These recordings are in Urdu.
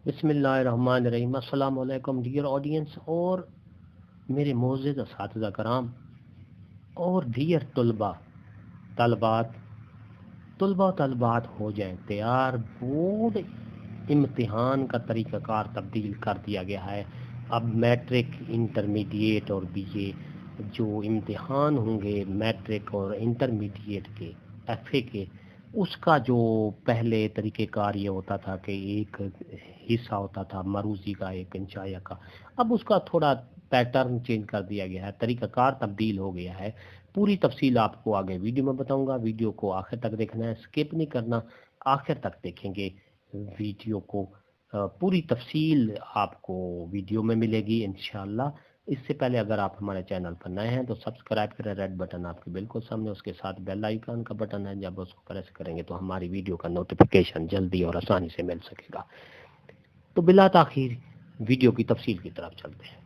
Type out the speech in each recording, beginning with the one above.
بسم اللہ الرحمن الرحیم۔ السلام علیکم ڈیئر آڈینس اور میرے معزز اساتذہ کرام اور ڈیئر طلبات ہو جائیں تیار۔ بورڈ امتحان کا طریقہ کار تبدیل کر دیا گیا ہے۔ اب میٹرک، انٹرمیڈیٹ اور بی اے جو امتحان ہوں گے میٹرک اور انٹرمیڈیٹ کے ایف اے کے، اس کا جو پہلے طریقہ کار یہ ہوتا تھا کہ ایک حصہ ہوتا تھا مروزی کا، ایک انشائیہ کا، اب اس کا تھوڑا پیٹرن چینج کر دیا گیا ہے، طریقہ کار تبدیل ہو گیا ہے۔ پوری تفصیل آپ کو آگے ویڈیو میں بتاؤں گا، ویڈیو کو آخر تک دیکھنا ہے، سکپ نہیں کرنا، آخر تک دیکھیں گے ویڈیو کو۔ پوری تفصیل آپ کو ویڈیو میں ملے گی انشاءاللہ۔ اس سے پہلے اگر آپ ہمارے چینل پر نئے ہیں تو سبسکرائب کریں، ریڈ بٹن آپ کے بالکل سامنے، اس کے ساتھ بیل آئیکن کا بٹن ہے، جب اس کو پریس کریں گے تو ہماری ویڈیو کا نوٹیفیکیشن جلدی اور آسانی سے مل سکے گا۔ تو بلا تاخیر ویڈیو کی تفصیل کی طرف چلتے ہیں۔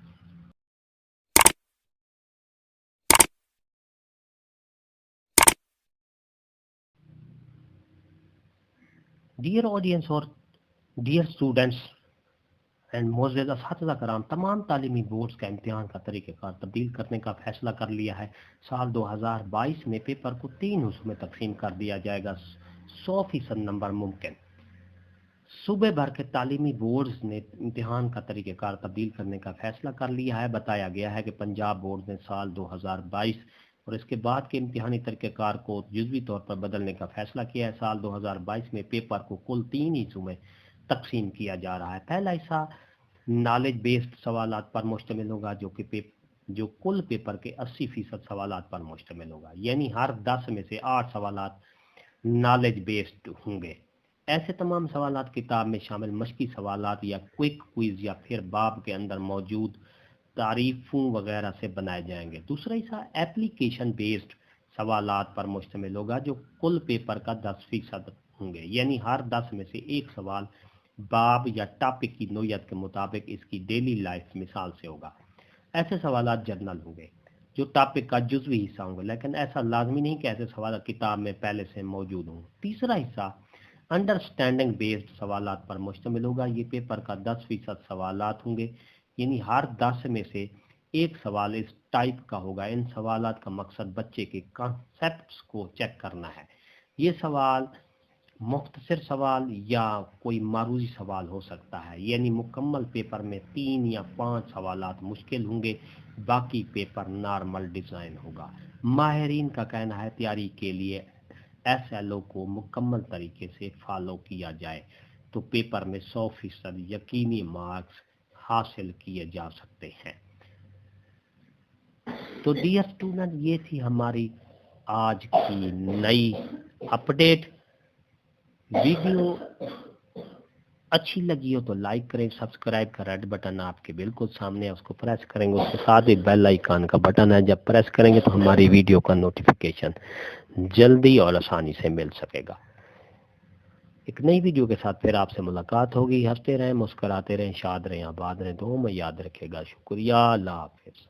ڈیئر آڈینس اور ڈیئر اسٹوڈنٹس اینڈ معزز اساتذہ کرام، تمام تعلیمی بورڈز کا امتحان کا طریقہ کار تبدیل کرنے کا فیصلہ کر لیا ہے۔ سال 2022 میں پیپر کو 3 حصوں میں تقسیم کر دیا جائے گا، 100% نمبر ممکن۔ صوبے بھر کے تعلیمی بورڈز نے امتحان کا طریقہ کار تبدیل کرنے کا فیصلہ کر لیا ہے۔ بتایا گیا ہے کہ پنجاب بورڈ نے سال 2022 اور اس کے بعد کے امتحانی طریقہ کار کو جزوی طور پر بدلنے کا فیصلہ کیا ہے۔ سال 2022 میں پیپر کو کل 3 حصوں میں تقسیم کیا جا رہا ہے۔ پہلا حصہ نالج بیسڈ سوالات پر مشتمل ہوگا جو کل پیپر کے 80% سوالات پر مشتمل ہوگا، یعنی ہر 10 میں سے 8 سوالات نالج بیسڈ ہوں گے۔ ایسے تمام سوالات کتاب میں شامل مشقی سوالات یا کوئک کوئز یا پھر باب کے اندر موجود تعریفوں وغیرہ سے بنائے جائیں گے۔ دوسرا حصہ ایپلیکیشن بیسڈ سوالات پر مشتمل ہوگا جو کل پیپر کا 10% ہوں گے، یعنی ہر 10 میں سے ایک سوال باب یا ٹاپک کی نوعیت کے مطابق اس کی ڈیلی لائف مثال سے ہوگا۔ ایسے سوالات جرنل ہوں گے جو ٹاپک کا جزوی حصہ ہوں گے، لیکن ایسا لازمی نہیں کہ ایسے سوالات کتاب میں پہلے سے موجود ہوں۔ تیسرا حصہ انڈرسٹینڈنگ بیسڈ سوالات پر مشتمل ہوگا۔ یہ پیپر کا 10% سوالات ہوں گے، یعنی ہر 10 میں سے ایک سوال اس ٹائپ کا ہوگا۔ ان سوالات کا مقصد بچے کے کانسیپٹس کو چیک کرنا ہے۔ یہ سوال مختصر سوال یا کوئی معروضی سوال ہو سکتا ہے، یعنی مکمل پیپر میں 3 یا 5 سوالات مشکل ہوں گے، باقی پیپر نارمل ڈیزائن ہوگا۔ ماہرین کا کہنا ہے تیاری کے لیے ایس ایل او کو مکمل طریقے سے فالو کیا جائے تو پیپر میں 100% یقینی مارکس حاصل کیے جا سکتے ہیں۔ تو ڈیئر اسٹوڈنٹ، یہ تھی ہماری آج کی نئی اپڈیٹ۔ ویڈیو اچھی لگی ہو تو لائک کریں، سبسکرائب کا ریڈ بٹن آپ کے بالکل سامنے ہے، اس کو پریس کریں گے، اس کے ساتھ ایک بیل آئیکن کا بٹن ہے، جب پریس کریں گے تو ہماری ویڈیو کا نوٹیفیکیشن جلدی اور آسانی سے مل سکے گا۔ ایک نئی ویڈیو کے ساتھ پھر آپ سے ملاقات ہوگی۔ ہنستے رہیں، مسکراتے رہیں، شاد رہیں، آباد رہیں، دعاؤں میں یاد رکھے گا۔ شکریہ، اللہ حافظ۔